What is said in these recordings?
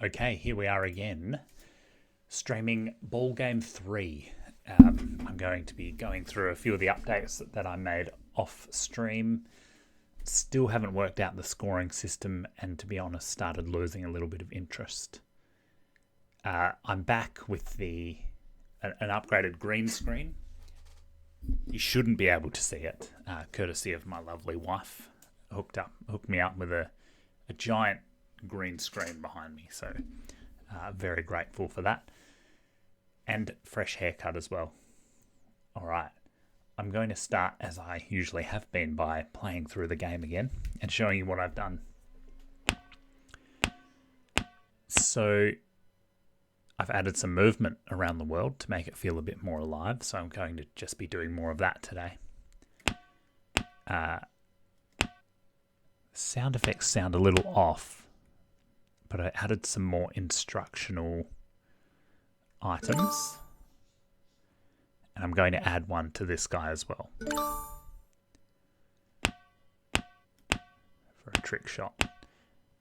Okay, here we are again, streaming Ball Game 3. I'm going to be going through a few of the updates that I made off stream. Still haven't worked out the scoring system, and to be honest, started losing a little bit of interest. I'm back with an upgraded green screen. You shouldn't be able to see it, courtesy of my lovely wife. Hooked me up with a giant green screen behind me, so very grateful for that. And fresh haircut as well. Alright, I'm going to start, as I usually have been, by playing through the game again and showing you what I've done. So I've added some movement around the world to make it feel a bit more alive, so I'm going to just be doing more of that today. Sound effects sound a little off, but I added some more instructional items, and I'm going to add one to this guy as well for a trick shot.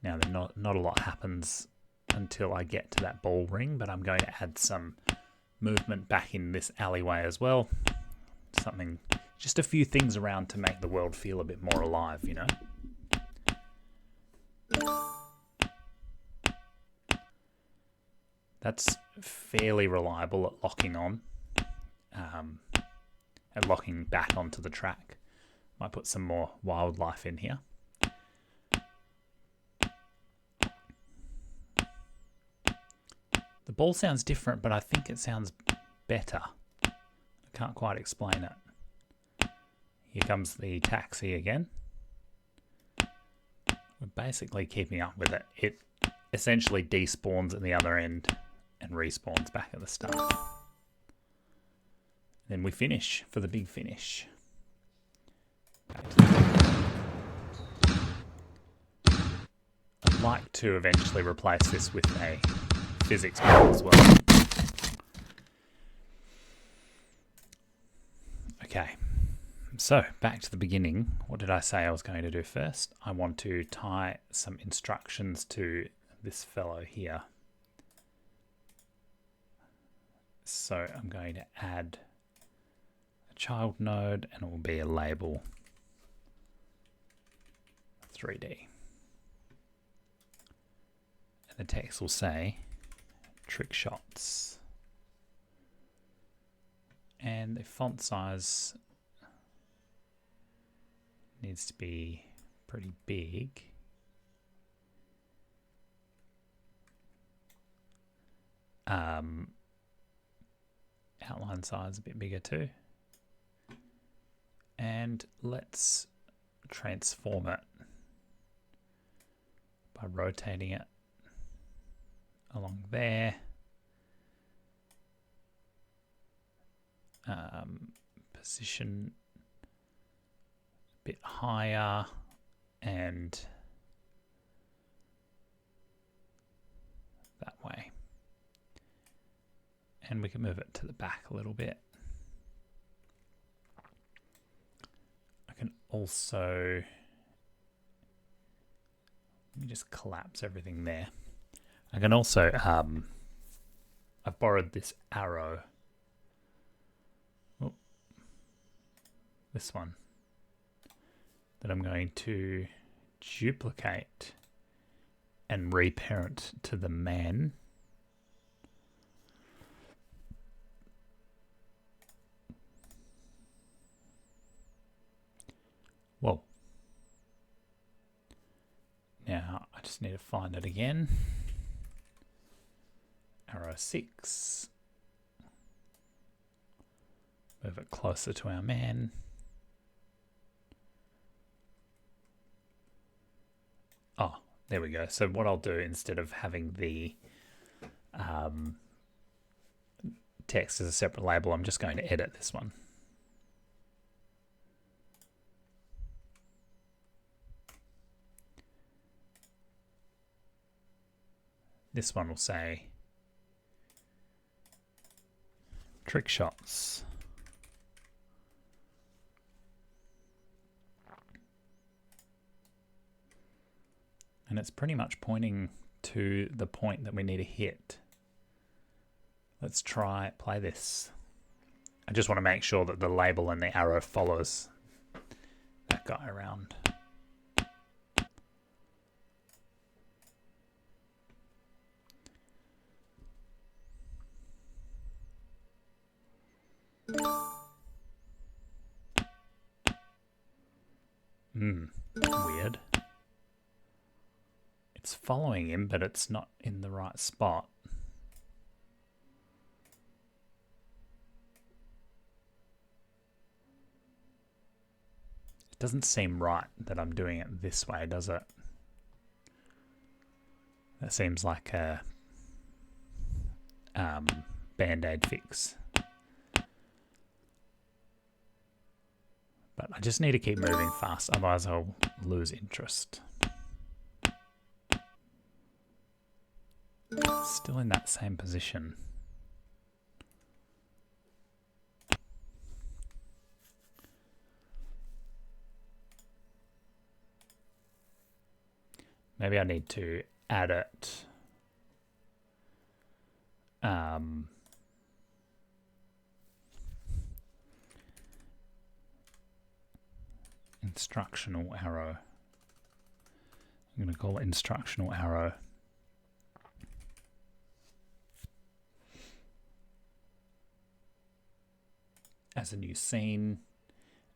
Now, not a lot happens until I get to that ball ring, but I'm going to add some movement back in this alleyway as well. Just a few things around to make the world feel a bit more alive, you know? That's fairly reliable at locking on, at locking back onto the track. Might put some more wildlife in here. The ball sounds different, but I think it sounds better. I can't quite explain it. Here comes the taxi again. We're basically keeping up with it. It essentially despawns at the other end and respawns back at the start. Then we finish for the big finish. I'd like to eventually replace this with a physics model as well. Okay, so back to the beginning. What did I say I was going to do first? I want to tie some instructions to this fellow here. So I'm going to add a child node, and it will be a label 3D. And the text will say trick shots. And the font size needs to be pretty big. Outline size a bit bigger too. And let's transform it by rotating it along there. Position a bit higher and that way. And we can move it to the back a little bit. I can also, let me just collapse everything there. I can also, I've borrowed this arrow. Oh, this one. That I'm going to duplicate and reparent to the man. Whoa. Now I just need to find it again. Arrow 6. Move it closer to our man. Oh, there we go. So what I'll do, instead of having the text as a separate label, I'm just going to edit this one. This one will say trick shots. And it's pretty much pointing to the point that we need to hit. Let's play this. I just want to make sure that the label and the arrow follows that guy around. Weird. It's following him, but it's not in the right spot. It doesn't seem right that I'm doing it this way, does it? That seems like a band-aid fix. But I just need to keep moving fast, otherwise I'll lose interest. Still in that same position. Maybe I need to add it. Instructional arrow. I'm going to call it instructional arrow. As a new scene,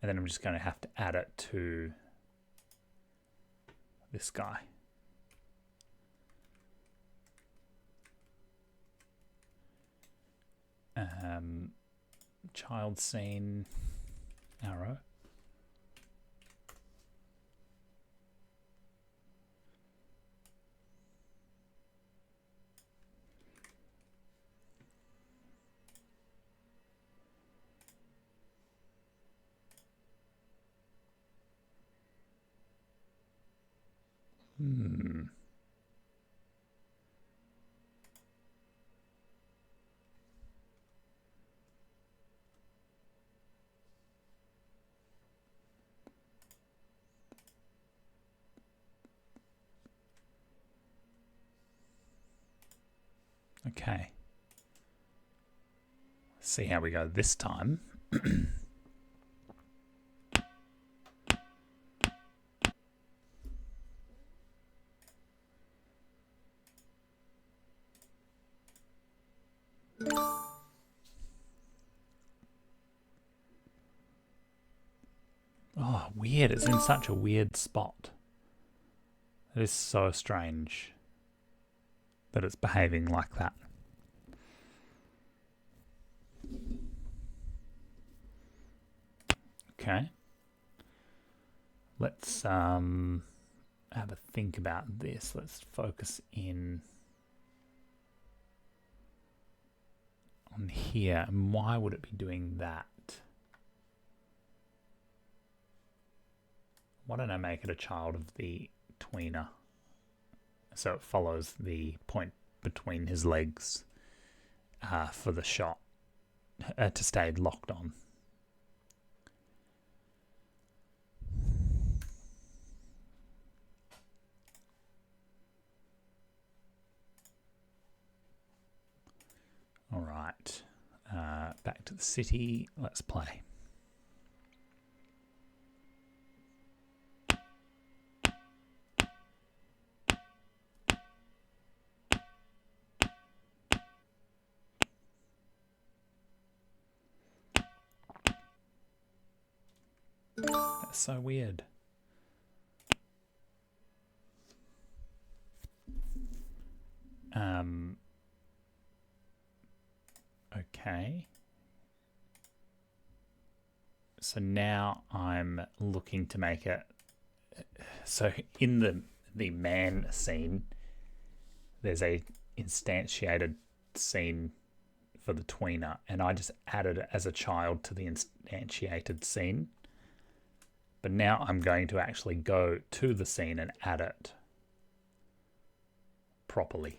and then I'm just going to have to add it to this guy. Child scene arrow. Okay. Let's see how we go this time. Oh, weird. It's in such a weird spot. It is so strange that it's behaving like that. Okay. Let's have a think about this. Let's focus in on here. And why would it be doing that? Why don't I make it a child of the tweener? So it follows the point between his legs for the shot to stay locked on. All right, back to the city. Let's play. That's so weird. Okay. So now I'm looking to make it. So in the man scene, there's a instantiated scene for the tweener, and I just added it as a child to the instantiated scene. But now I'm going to actually go to the scene and add it properly.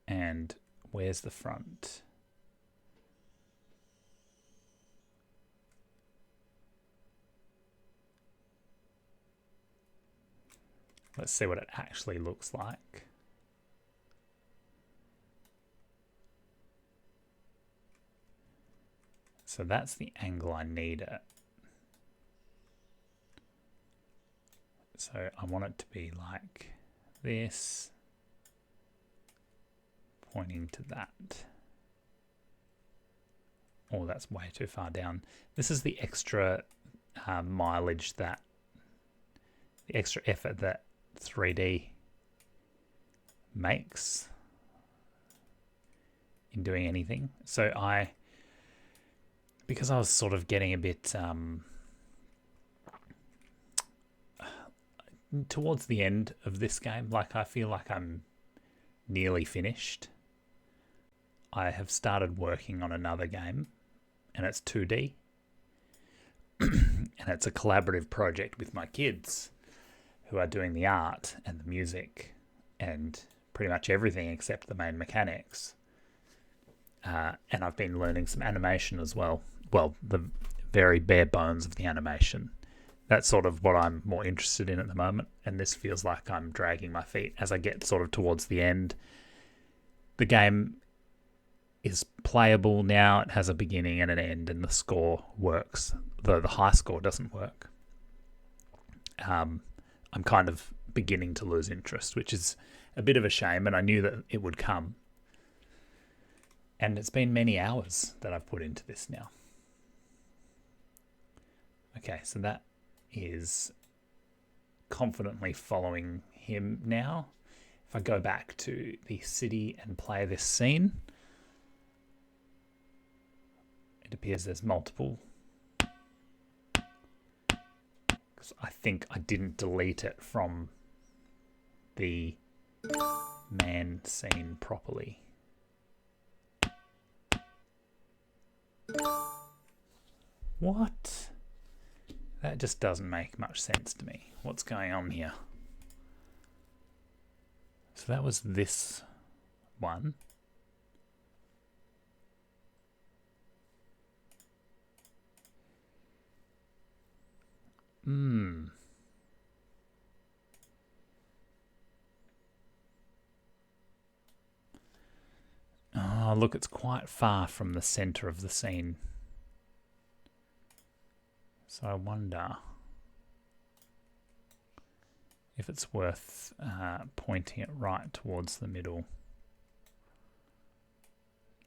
And where's the front? Let's see what it actually looks like. So that's the angle I need it. So I want it to be like this, pointing to that. Oh, that's way too far down. This is the extra mileage the extra effort that 3D makes in doing anything. So because I was sort of getting a bit towards the end of this game, like I feel like I'm nearly finished. I have started working on another game, and it's 2D, and it's a collaborative project with my kids who are doing the art and the music and pretty much everything except the main mechanics. And I've been learning some animation as well. Well, the very bare bones of the animation. That's sort of what I'm more interested in at the moment, and this feels like I'm dragging my feet as I get sort of towards the end. The game is playable now. It has a beginning and an end, and the score works, though the high score doesn't work. I'm kind of beginning to lose interest, which is a bit of a shame, and I knew that it would come. And it's been many hours that I've put into this now. Okay, so that is confidently following him now. If I go back to the city and play this scene, it appears there's multiple. Because I think I didn't delete it from the man scene properly. What? That just doesn't make much sense to me. What's going on here? So that was this one. Oh, look, it's quite far from the center of the scene. So I wonder if it's worth pointing it right towards the middle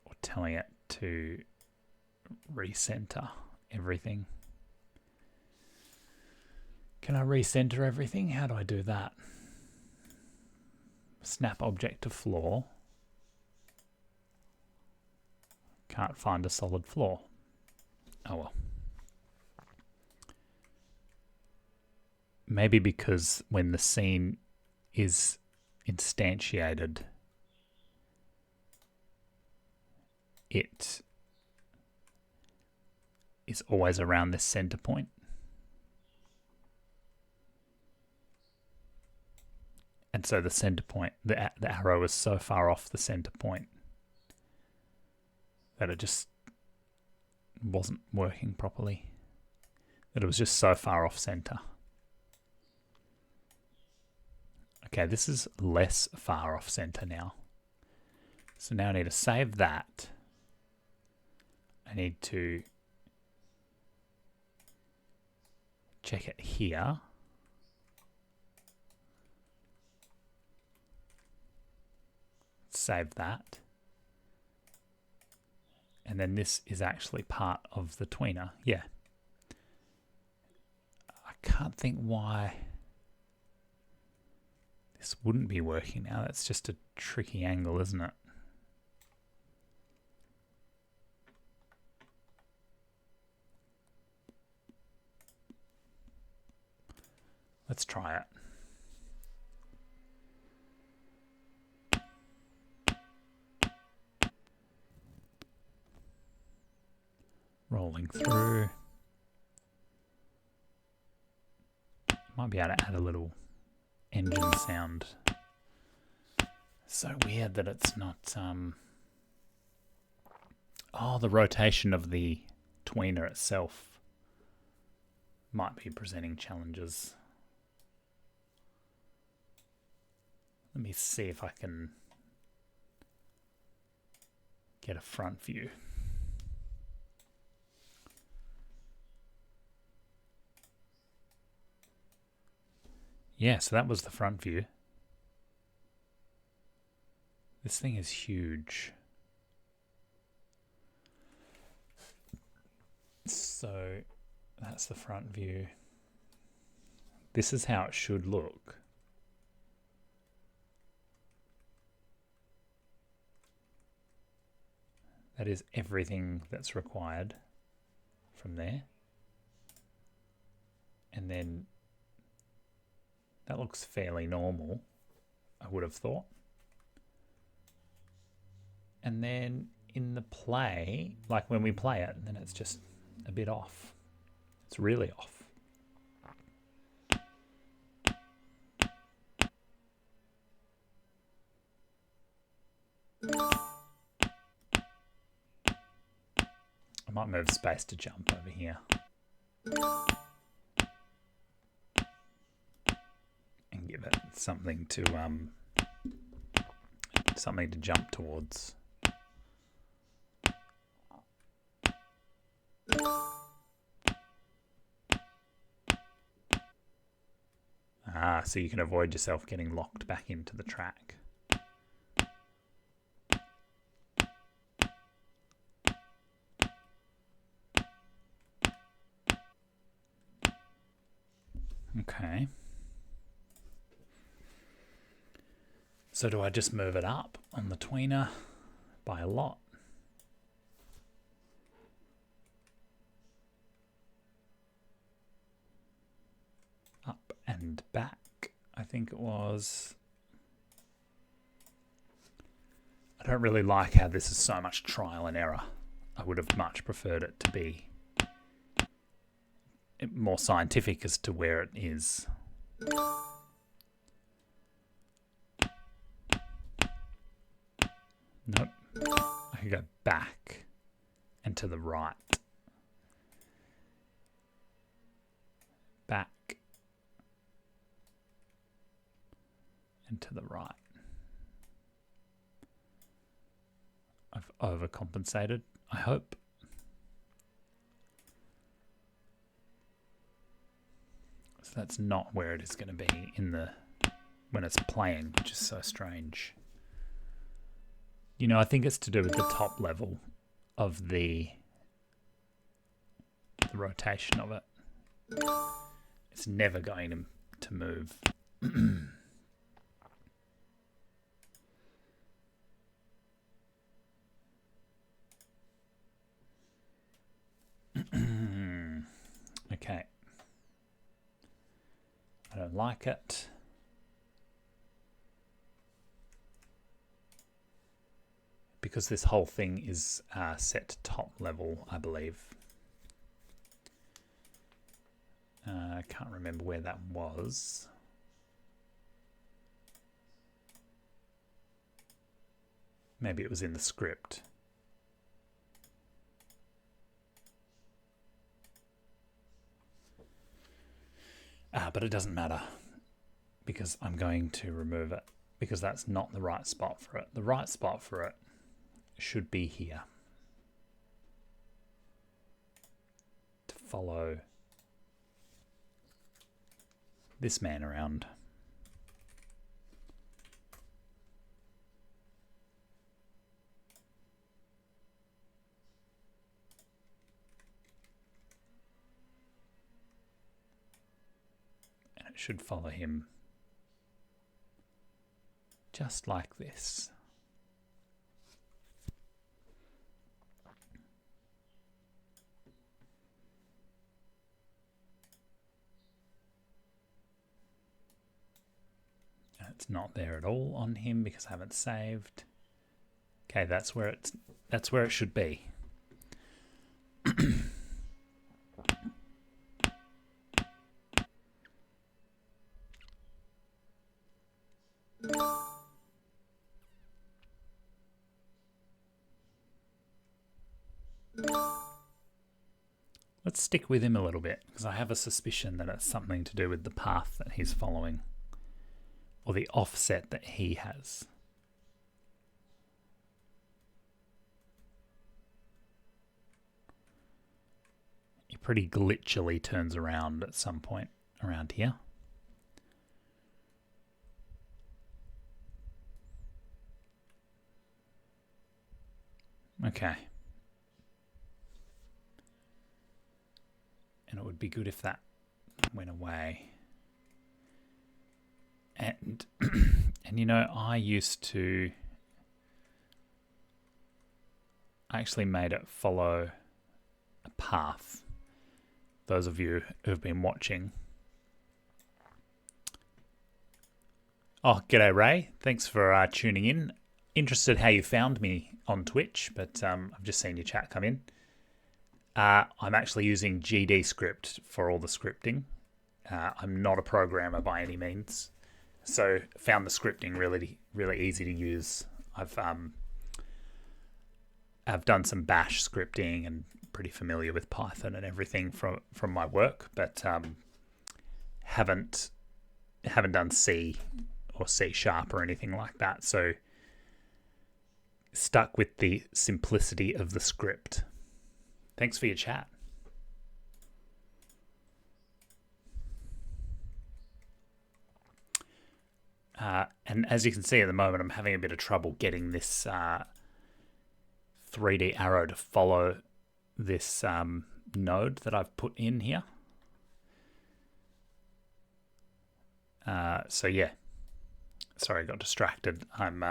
or telling it to recenter everything. Can I recenter everything? How do I do that? Snap object to floor. Can't find a solid floor. Oh well. Maybe because when the scene is instantiated, it is always around this center point. And so the center point, the arrow is so far off the center point that it just wasn't working properly. That it was just so far off center. Okay, this is less far off center now. So now I need to save that. I need to check it here. Save that. And then this is actually part of the tweener. Yeah. I can't think why this wouldn't be working now. That's just a tricky angle, isn't it? Let's try it. Rolling through. Might be able to add a little engine sound. So weird that it's not... Oh, the rotation of the tweener itself might be presenting challenges. Let me see if I can get a front view. Yeah, so that was the front view. This thing is huge. So that's the front view. This is how it should look. That is everything that's required from there. And then that looks fairly normal, I would have thought. And then in the play, like when we play it, then it's just a bit off. It's really off. I might move space to jump over here. And give it something to jump towards. Ah, so you can avoid yourself getting locked back into the track. Okay. So do I just move it up on the tweener by a lot? Up and back, I think it was. I don't really like how this is so much trial and error. I would have much preferred it to be more scientific as to where it is. Nope. I could go back and to the right. Back and to the right. I've overcompensated, I hope. So that's not where it is going to be in the when it's playing, which is so strange. You know, I think it's to do with the top level of the rotation of it. It's never going to move. Okay. I don't like it. Because this whole thing is set to top level, I believe. I can't remember where that was. Maybe it was in the script. But it doesn't matter because I'm going to remove it because that's not the right spot for it. The right spot for it should be here to follow this man around. And it should follow him just like this. It's not there at all on him because I haven't saved. Okay, that's where it should be. Let's stick with him a little bit because I have a suspicion that it's something to do with the path that he's following. or the offset that he has. He pretty glitchily turns around at some point around here. Okay. And it would be good if that went away. And and you know, I actually made it follow a path. Those of you who've been watching. Oh, g'day Ray. Thanks for tuning in. Interested how you found me on Twitch, but I've just seen your chat come in. I'm actually using GD script for all the scripting. I'm not a programmer by any means, so found the scripting really easy to use. I've done some Bash scripting and pretty familiar with Python and everything from my work, but haven't done C or C# or anything like that. So stuck with the simplicity of the script. Thanks for your chat. And as you can see at the moment, I'm having a bit of trouble getting this 3D arrow to follow this node that I've put in here. So yeah, sorry, I got distracted. I'm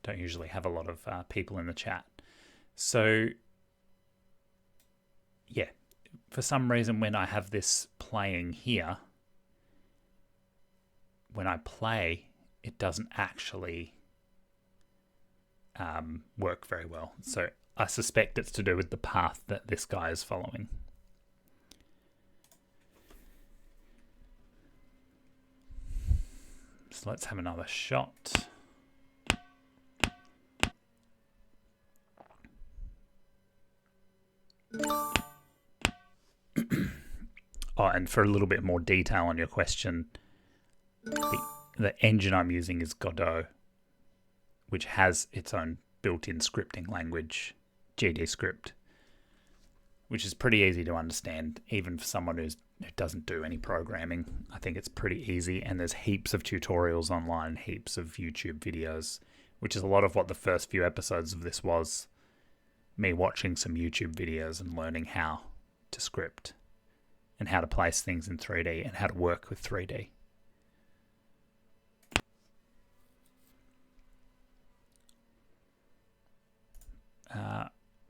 don't usually have a lot of people in the chat. So yeah, for some reason when I have this playing here, when I play, it doesn't actually work very well. So I suspect it's to do with the path that this guy is following. So let's have another shot. Oh, and for a little bit more detail on your question, the engine I'm using is Godot, which has its own built-in scripting language, GD script, which is pretty easy to understand, even for someone who doesn't do any programming. I think it's pretty easy, and there's heaps of tutorials online, heaps of YouTube videos, which is a lot of what the first few episodes of this was, me watching some YouTube videos and learning how to script and how to place things in 3D and how to work with 3D.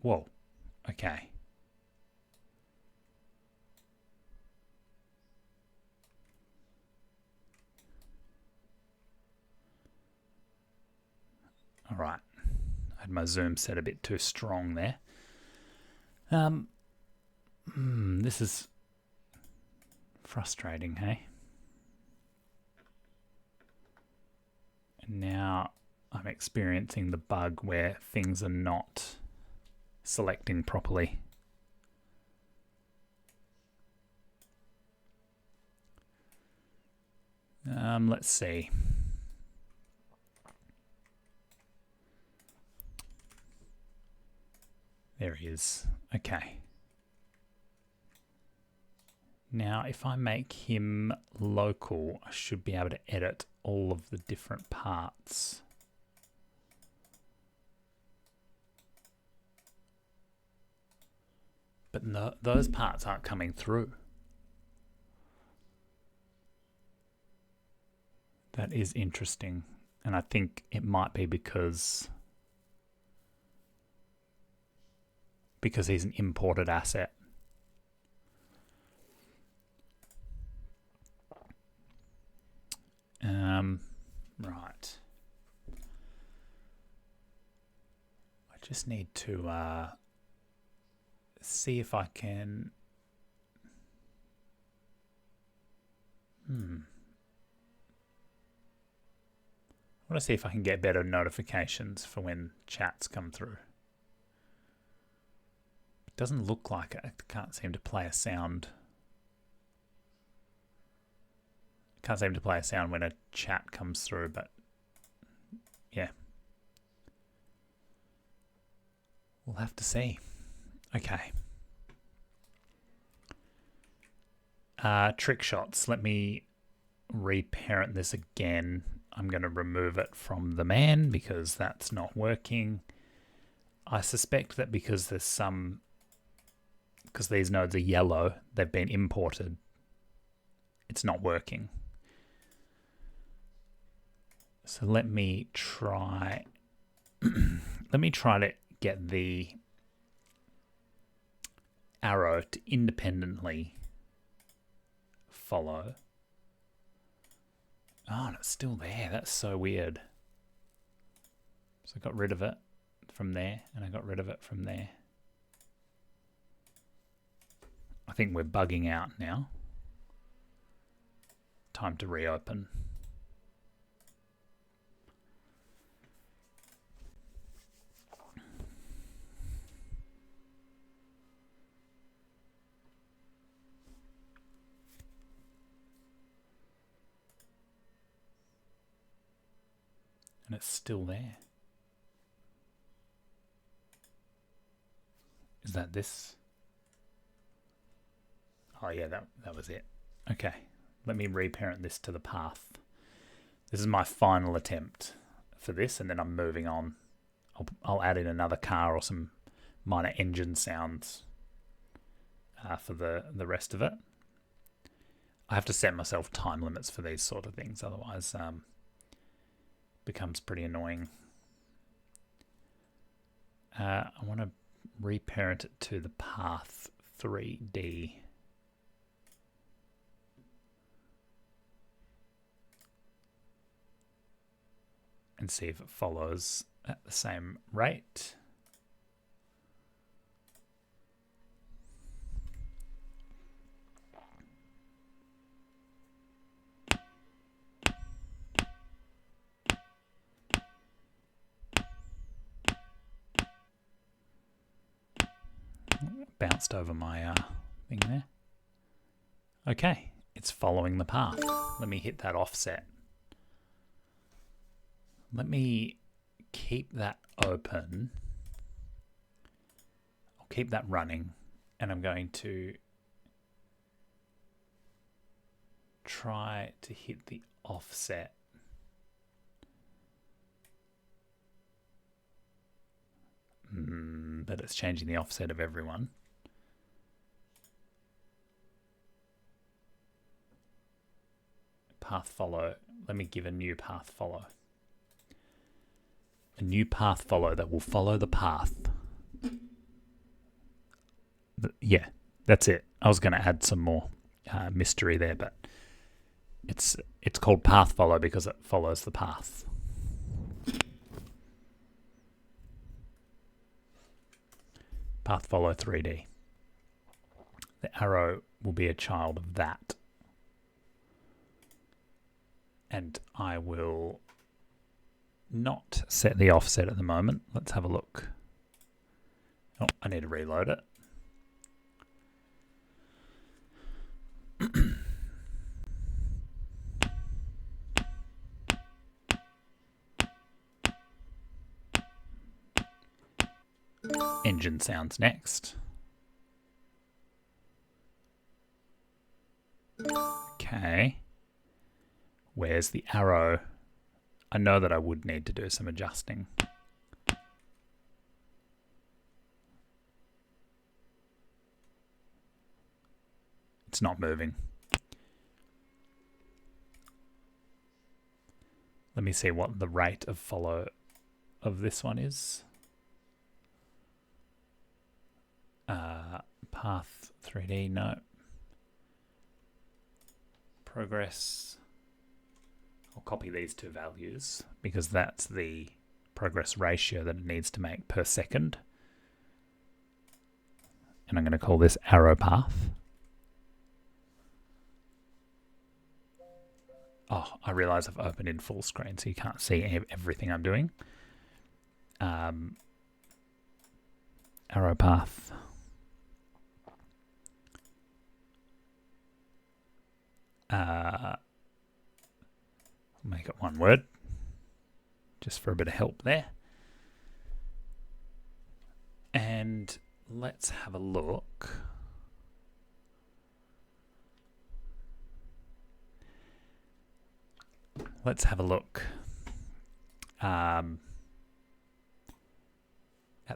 Whoa, okay. All right, I had my zoom set a bit too strong there. This is frustrating, hey? And now I'm experiencing the bug where things are not selecting properly. Let's see. There he is. Okay. Now, if I make him local, I should be able to edit all of the different parts. But no, those parts aren't coming through. That is interesting. And I think it might be because he's an imported asset. Right. I just need to see if I can. I want to see if I can get better notifications for when chats come through. It doesn't look like it. I can't seem to play a sound. Can't seem to play a sound when a chat comes through, but yeah. We'll have to see. Okay. Trick shots. Let me reparent this again. I'm going to remove it from the man because that's not working. I suspect that because these nodes are yellow, they've been imported. It's not working. So let me try. Let me try to get the arrow to independently follow. Oh, and it's still there. That's so weird. So I got rid of it from there, and I got rid of it from there. I think we're bugging out now. Time to reopen. And it's still there. Is that this? Oh yeah, that was it. Okay, let me reparent this to the path. This is my final attempt for this, and then I'm moving on. I'll add in another car or some minor engine sounds for the rest of it. I have to set myself time limits for these sort of things, otherwise becomes pretty annoying. I want to reparent it to the path 3D. And see if it follows at the same rate. Bounced over my thing there. Okay, it's following the path. Let me hit that offset. Let me keep that open. I'll keep that running, and I'm going to try to hit the offset. But it's changing the offset of everyone. Path follow. Let me give a new path follow. A new path follow that will follow the path. Yeah, that's it. I was going to add some more mystery there, but it's called path follow because it follows the path. Path follow 3D. The arrow will be a child of that. And I will not set the offset at the moment. Let's have a look. Oh, I need to reload it. Engine sounds next. Okay. Where's the arrow? I know that I would need to do some adjusting. It's not moving. Let me see what the rate of follow of this one is. Path 3D, no. Progress. I'll copy these two values because that's the progress ratio that it needs to make per second. And I'm going to call this arrow path. Oh, I realize I've opened in full screen, so you can't see everything I'm doing. Arrow path. Make it one word, just for a bit of help there. And let's have a look. Let's have a look at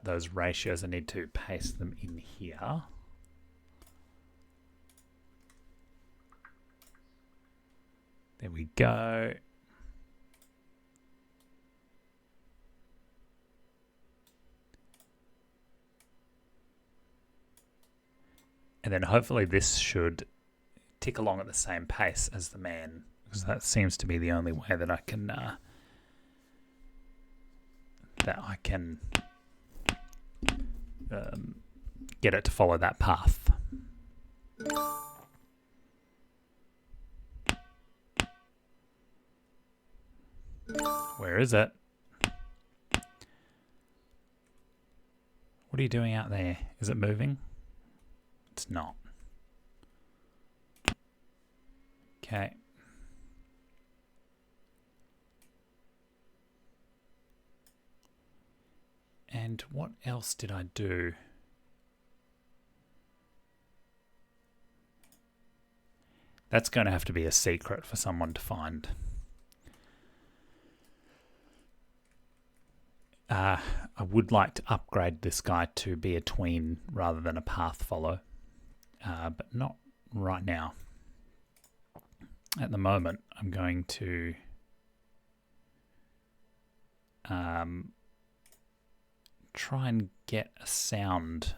those ratios. I need to paste them in here. There we go. And then hopefully this should tick along at the same pace as the man, because that seems to be the only way that I can get it to follow that path. Where is it? What are you doing out there? Is it moving? It's not. Okay. And what else did I do? That's going to have to be a secret for someone to find. I would like to upgrade this guy to be a tween rather than a path follow, but not right now. At the moment, I'm going to try and get a sound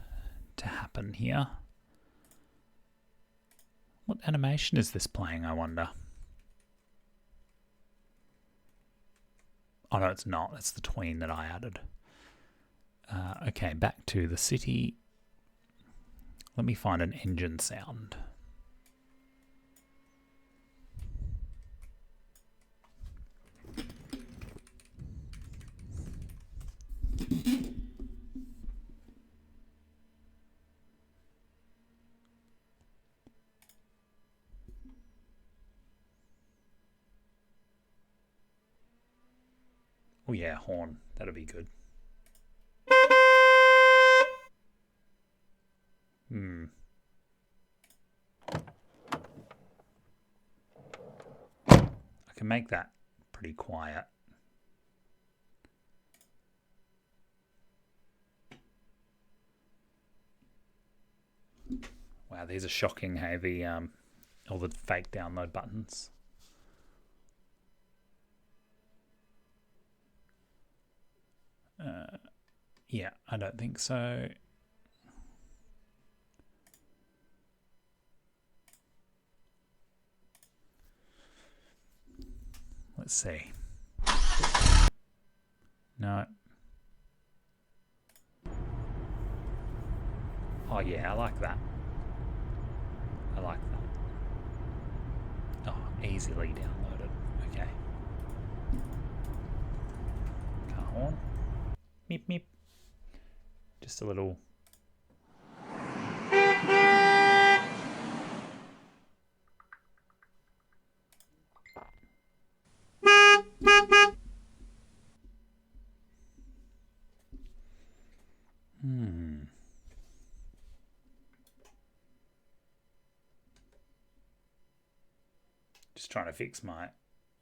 to happen here. What animation is this playing, I wonder? Oh no, it's not. It's the tween that I added. Okay, back to the city. Let me find an engine sound. Oh yeah, horn. That'll be good. I can make that pretty quiet. Wow, these are shocking, hey, the all the fake download buttons. Yeah, I don't think so. Let's see. No. Oh yeah, I like that. I like that. Oh, easily downloaded. Okay. Car horn. Meep meep. Just a little. Just trying to fix my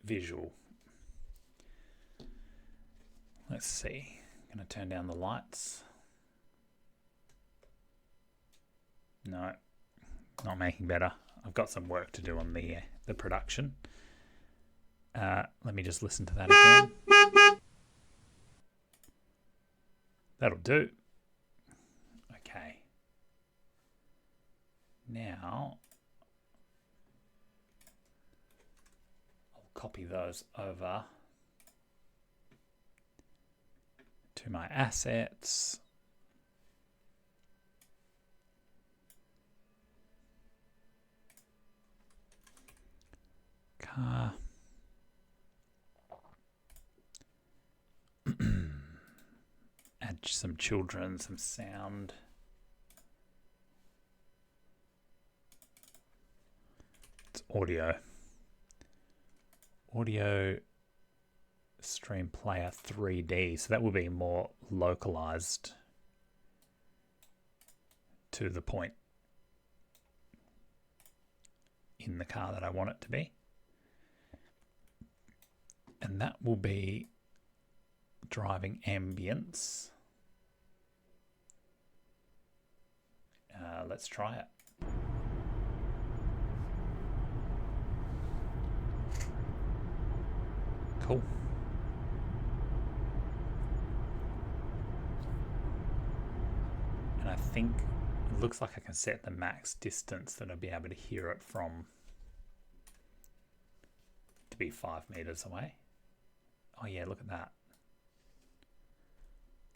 visual. Let's see. I'm going to turn down the lights. No, not making better. I've got some work to do on the production. Let me just listen to that again. That'll do. Okay. Now, I'll copy those over to my assets. Car. Add some children, some sound. It's audio. audio stream player 3D, so that will be more localized to the point in the car that I want it to be. And that will be driving ambience. Let's try it. Cool. And I think it looks like I can set the max distance that I'll be able to hear it from to be 5 meters away. Oh yeah, look at that.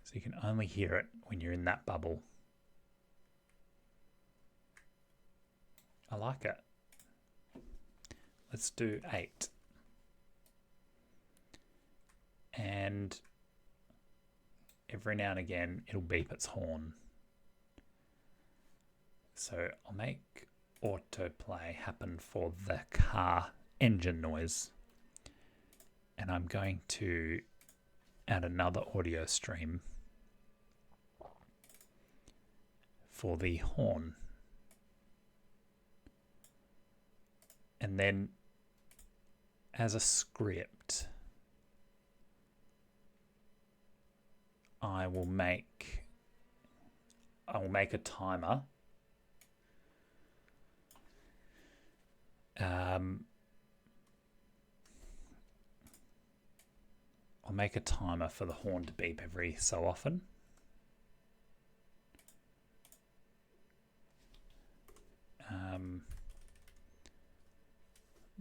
So you can only hear it when you're in that bubble. I like it. Let's do 8. And every now and again, it'll beep its horn. So I'll make autoplay happen for the car engine noise. And I'm going to add another audio stream for the horn. And then as a script, I will make a timer. I'll make a timer for the horn to beep every so often.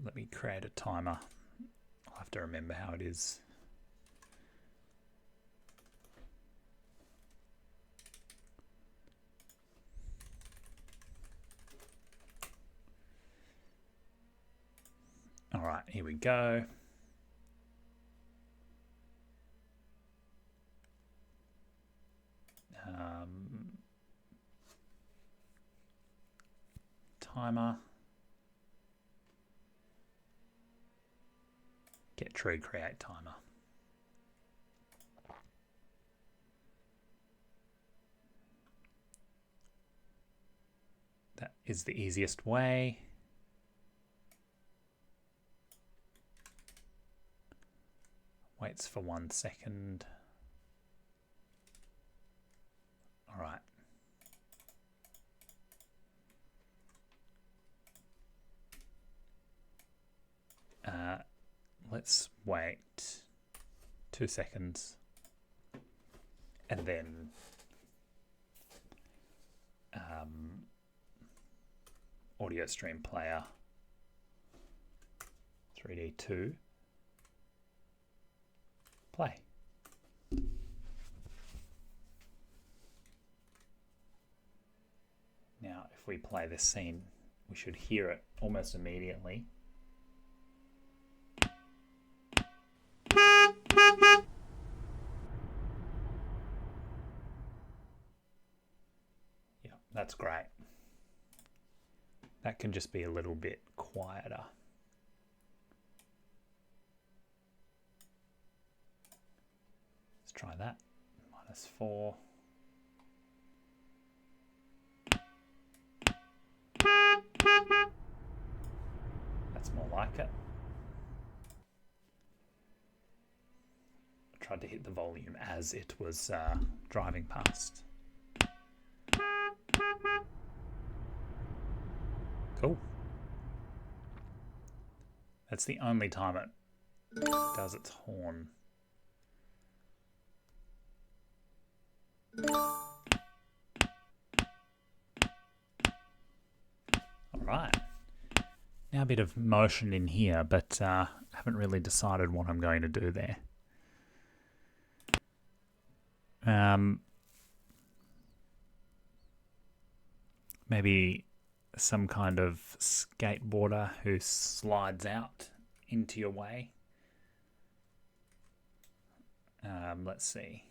Let me create a timer. I'll have to remember how it is. All right, here we go. Timer. Get true, create timer. That is the easiest way. Waits for 1 second. All right. Let's wait 2 seconds and then audio stream player 3D2 play. Now, if we play this scene, we should hear it almost immediately. Yeah, that's great. That can just be a little bit quieter. Let's try that. -4. That's more like it. I tried to hit the volume as it was driving past. Cool. That's the only time it does its horn. All right. Now a bit of motion in here, but I haven't really decided what I'm going to do there. Maybe some kind of skateboarder who slides out into your way. Let's see.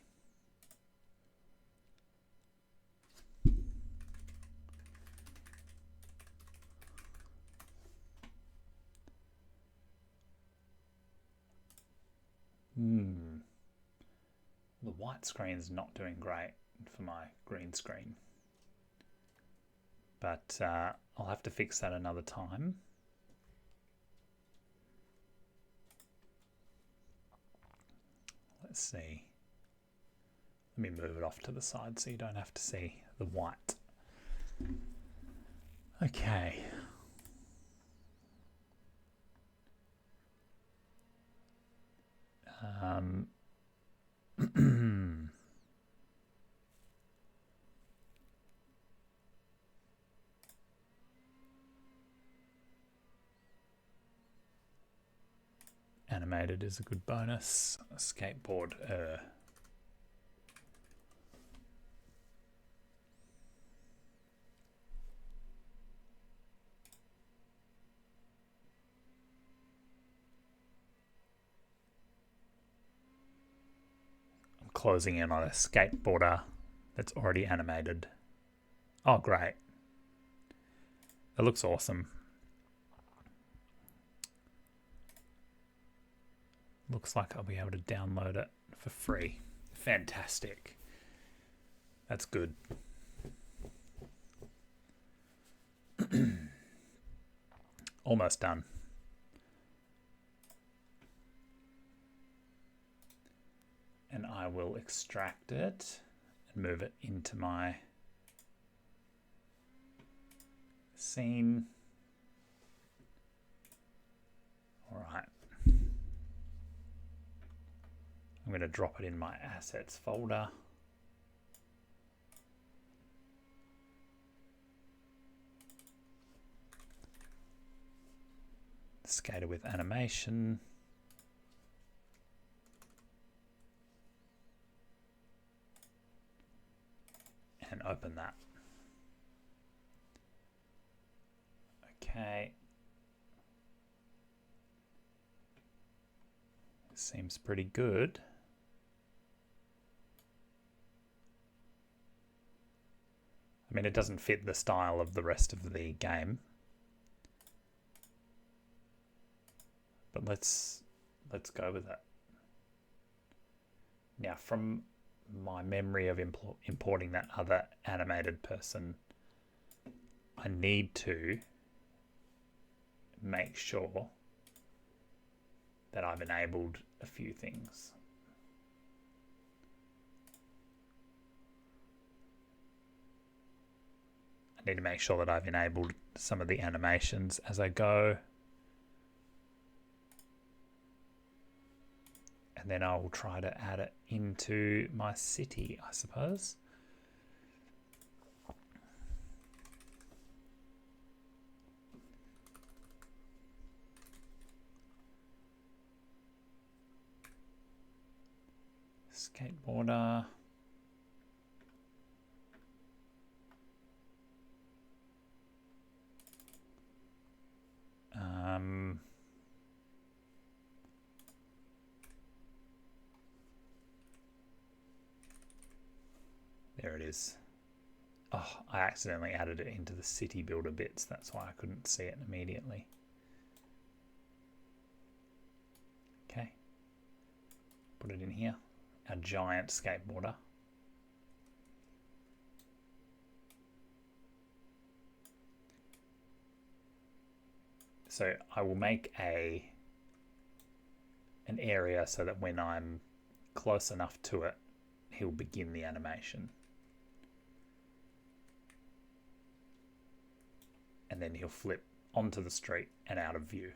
The white screen's not doing great for my green screen. But I'll have to fix that another time. Let's see. Let me move it off to the side so you don't have to see the white. Okay. Animated is a good bonus. A skateboard. I'm closing in on a skateboarder that's already animated. Oh, great. It looks awesome. Looks like I'll be able to download it for free. Fantastic. That's good. Almost done. And I will extract it and move it into my scene. All right. I'm going to drop it in my assets folder. Skater with animation. And open that. Okay. Seems pretty good. I mean, it doesn't fit the style of the rest of the game. But let's go with it. Now, from my memory of importing that other animated person, I need to make sure that I've enabled a few things. I need to make sure that I've enabled some of the animations as I go. And then I will try to add it into my city, I suppose. Skateboarder. There it is. Oh, I accidentally added it into the city builder bits. That's why I couldn't see it immediately. Okay. Put it in here. Our giant skateboarder. So I will make an area so that when I'm close enough to it, he'll begin the animation. And then he'll flip onto the street and out of view.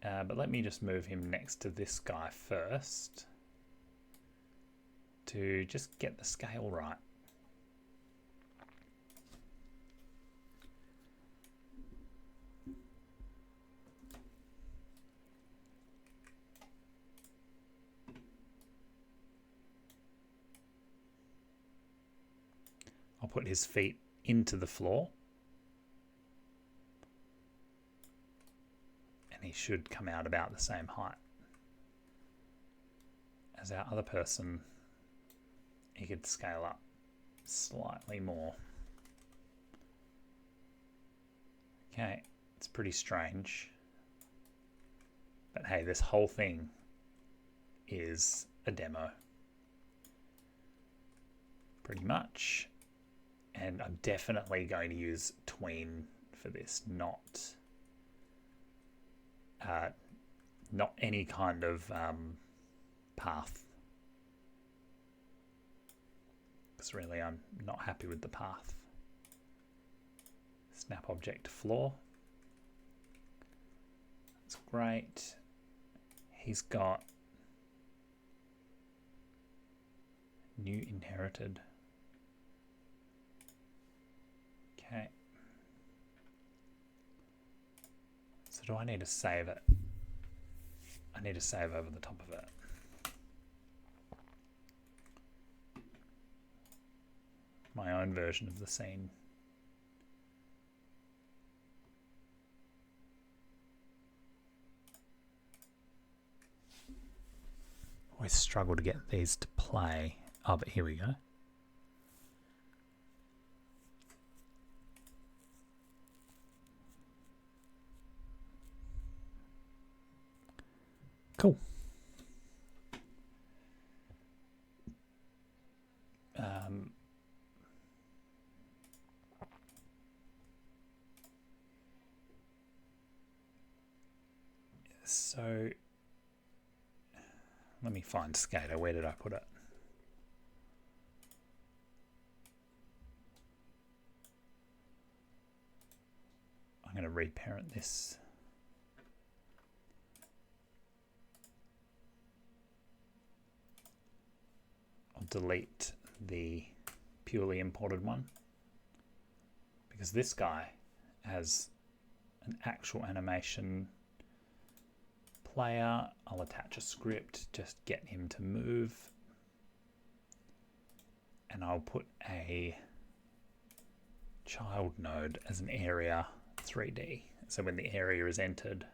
But let me just move him next to this guy first to just get the scale right. I'll put his feet into the floor. And he should come out about the same height as our other person. He could scale up slightly more. Okay, it's pretty strange. But hey, this whole thing is a demo. Pretty much. And I'm definitely going to use tween for this, not any kind of path. Because really I'm not happy with the path. Snap object to floor. That's great. He's got new inherited. Okay. So do I need to save it? I need to save over the top of it. My own version of the scene. Always struggle to get these to play. Oh, but here we go. Cool. So let me find Skater. Where did I put it? I'm going to reparent this. I'll delete the purely imported one because this guy has an actual animation player. I'll attach a script, just get him to move, and I'll put a child node as an area 3D. So when the area is entered,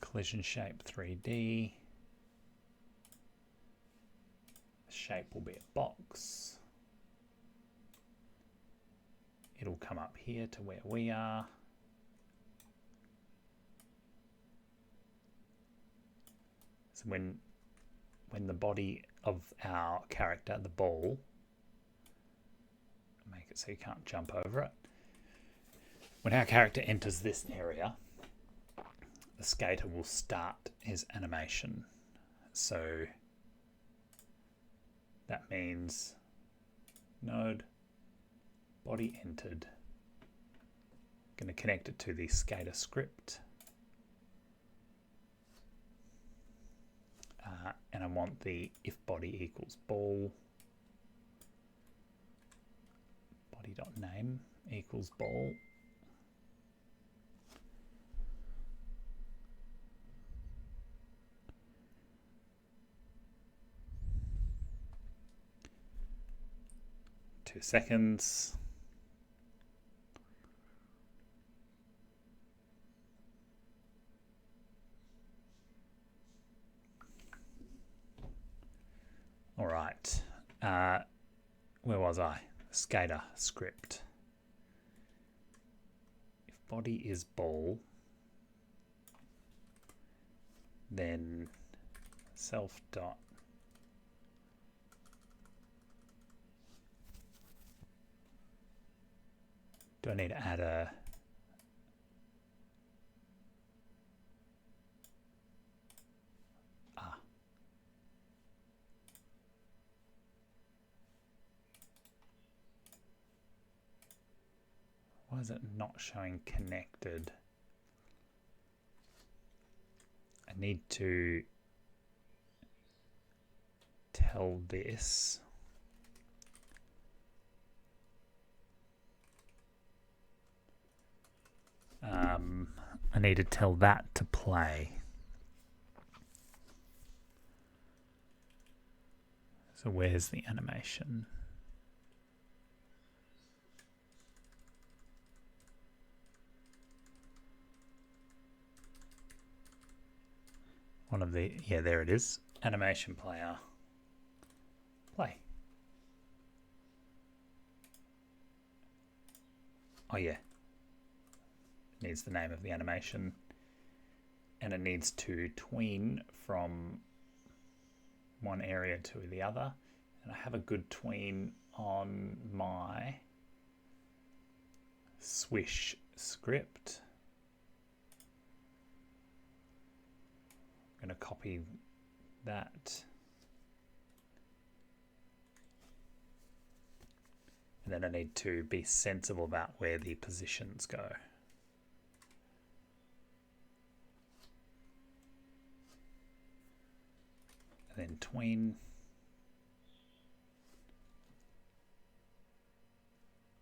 collision shape 3D. The shape will be a box. It'll come up here to where we are. So when the body of our character, the ball, make it so you can't jump over it. When our character enters this area, the skater will start his animation. So that means node, body entered. I'm going to connect it to the skater script. And I want the if body equals ball, body.name equals ball. Two seconds. All right. Where was I? Skater script. If body is ball, then self dot do I need to add a why is it not showing connected? I need to tell this I need to tell that to play. So where's the animation? One of the, yeah, there it is. Animation player. Play. Oh yeah, it needs the name of the animation, and it needs to tween from one area to the other. And I have a good tween on my swish script. I'm going to copy that. And then I need to be sensible about where the positions go. And then tween.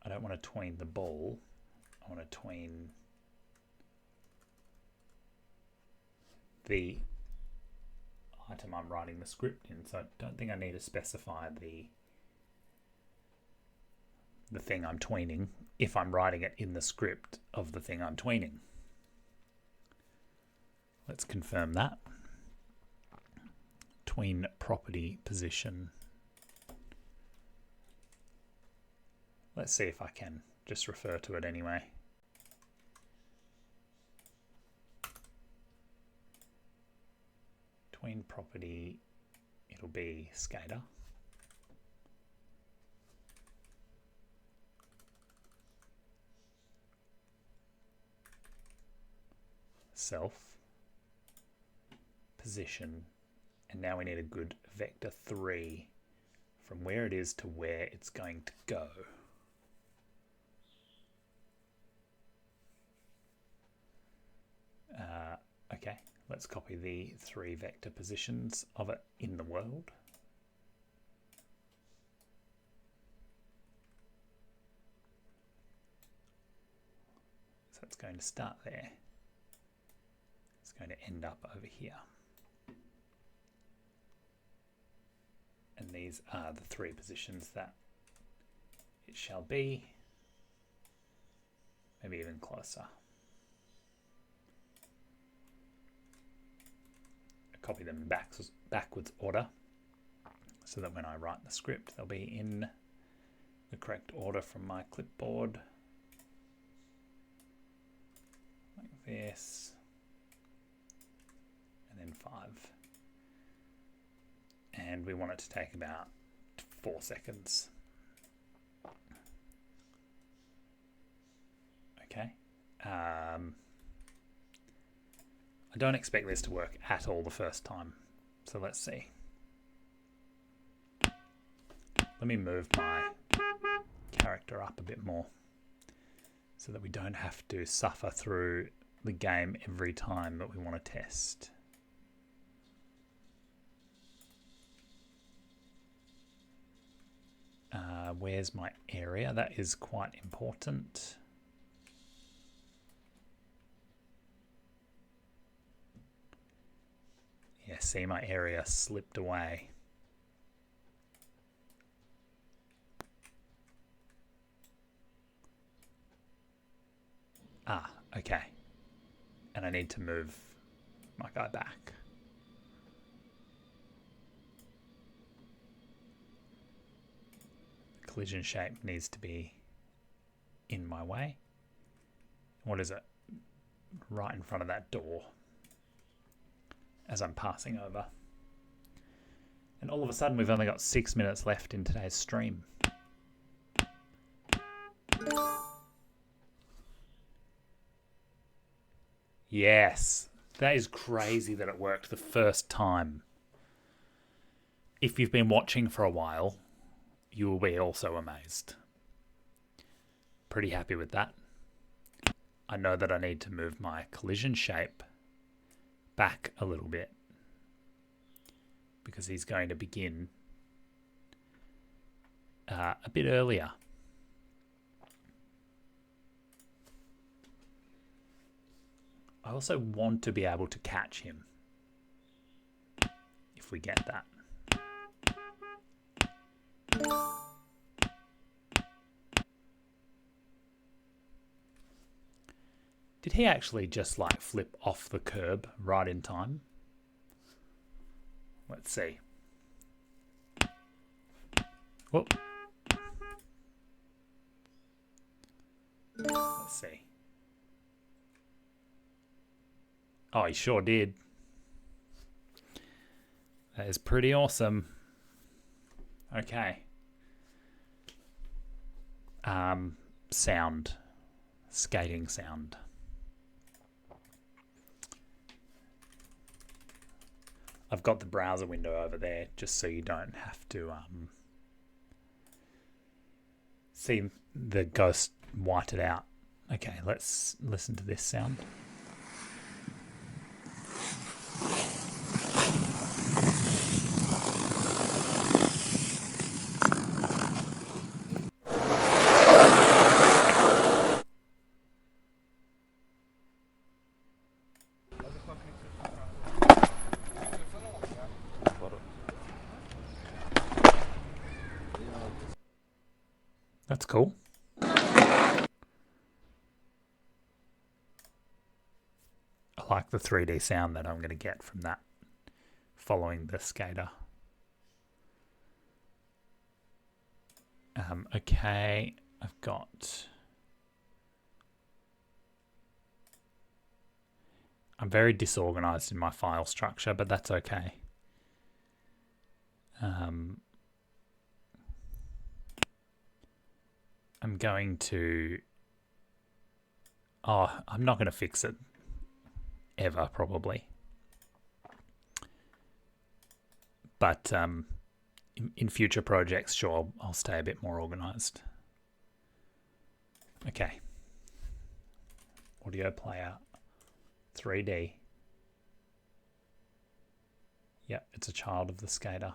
I don't want to tween the ball. I want to tween the item I'm writing the script in. So I don't think I need to specify the thing I'm tweening if I'm writing it in the script of the thing I'm tweening. Let's confirm that. Tween property position. Let's see if I can just refer to it anyway. Tween property, it'll be skater. Self, position, and now we need a good vector 3 from where it is to where it's going to go. Okay, let's copy the 3 vector positions of it in the world. So it's going to start there. It's going to end up over here. And these are the 3 positions that it shall be. Maybe even closer. Copy them backwards order so that when I write the script they'll be in the correct order from my clipboard. Like this. And then 5. And we want it to take about 4 seconds. Okay. I don't expect this to work at all the first time, so let's see. Let me move my character up a bit more so that we don't have to suffer through the game every time that we want to test. Where's my area? That is quite important. Yeah, see, my area slipped away. Ah, okay. And I need to move my guy back. Collision shape needs to be in my way. What is it? Right in front of that door as I'm passing over. And all of a sudden we've only got 6 minutes left in today's stream. Yes, that is crazy that it worked the first time. If you've been watching for a while, you will be also amazed. Pretty happy with that. I know that I need to move my collision shape back a little bit because he's going to begin a bit earlier. I also want to be able to catch him if we get that. Did he actually just like flip off the curb right in time? Let's see. Whoop. see. Oh, he sure did. That is pretty awesome. Okay. Sound. Skating sound. I've got the browser window over there just so you don't have to see the ghost white it out. Okay, let's listen to this sound. That's cool. I like the 3D sound that I'm going to get from that following the skater. Okay, I've got... I'm very disorganized in my file structure, but that's okay. I'm going to... Oh, I'm not going to fix it. Ever, probably. But in future projects, sure, I'll stay a bit more organized. Okay. Audio player. 3D. Yep, it's a child of the skater.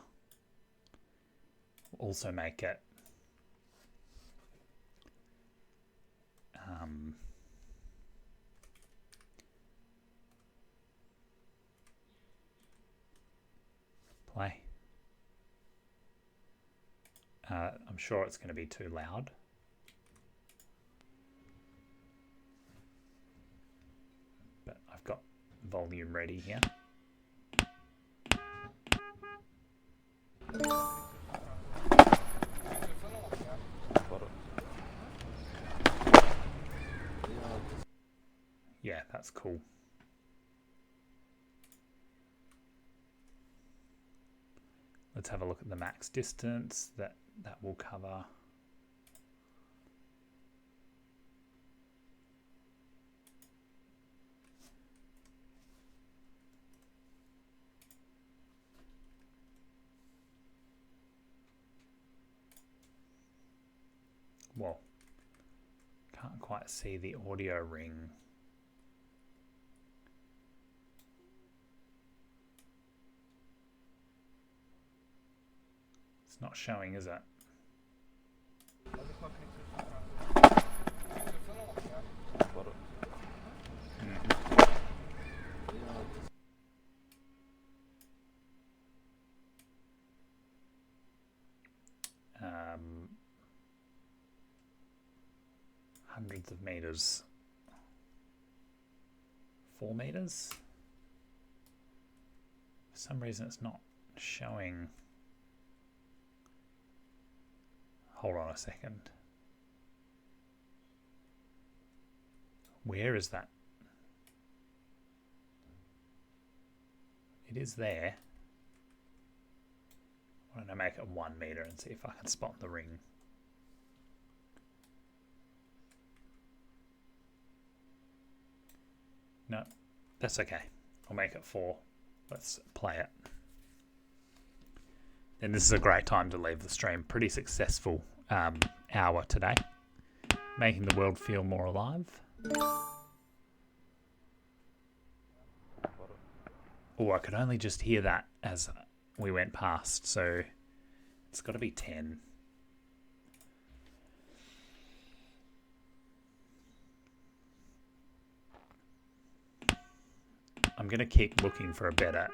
We'll also make it play. I'm sure it's going to be too loud. But I've got volume ready here. Yeah, that's cool. Let's have a look at the max distance that will cover. Well, can't quite see the audio ring. It's not showing, is it? Hundreds of meters. 4 meters? For some reason it's not showing. Hold on a second. Where is that? It is there. I'm going to make it 1 meter and see if I can spot the ring. No, that's okay. I'll make it 4. Let's play it. And this is a great time to leave the stream. Pretty successful hour today. Making the world feel more alive. Oh, I could only just hear that as we went past, so it's got to be 10. I'm going to keep looking for a better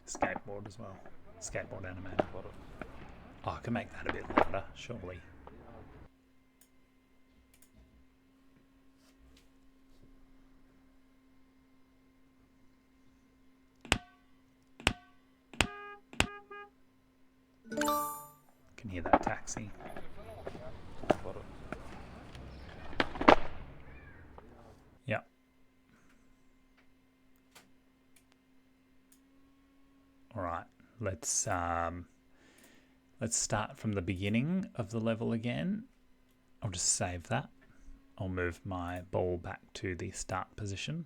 skateboard as well. Skateboard animated. Oh, I can make that a bit louder, surely. Can hear that taxi. All right, let's start from the beginning of the level again. I'll just save that. I'll move my ball back to the start position,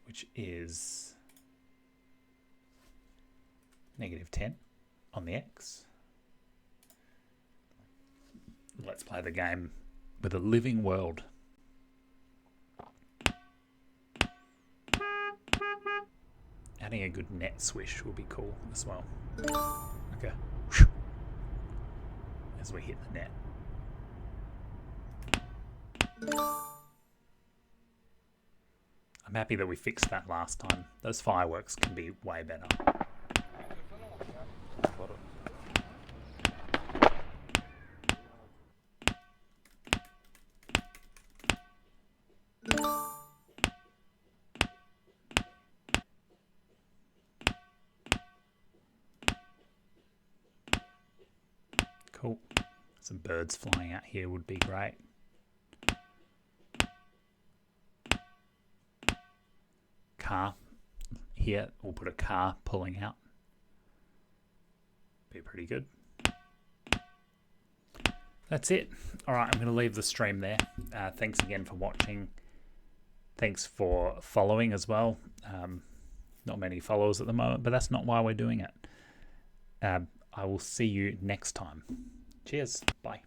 which is -10 on the X. Let's play the game with a living world. Adding a good net swish will be cool as well. Okay. As we hit the net. I'm happy that we fixed that last time. Those fireworks can be way better. Cool. Some birds flying out here would be great. Car here. We'll put a car pulling out. Be pretty good. That's it. All right, I'm going to leave the stream there. Thanks again for watching. Thanks for following as well. Not many followers at the moment, but that's not why we're doing it. I will see you next time. Cheers. Bye.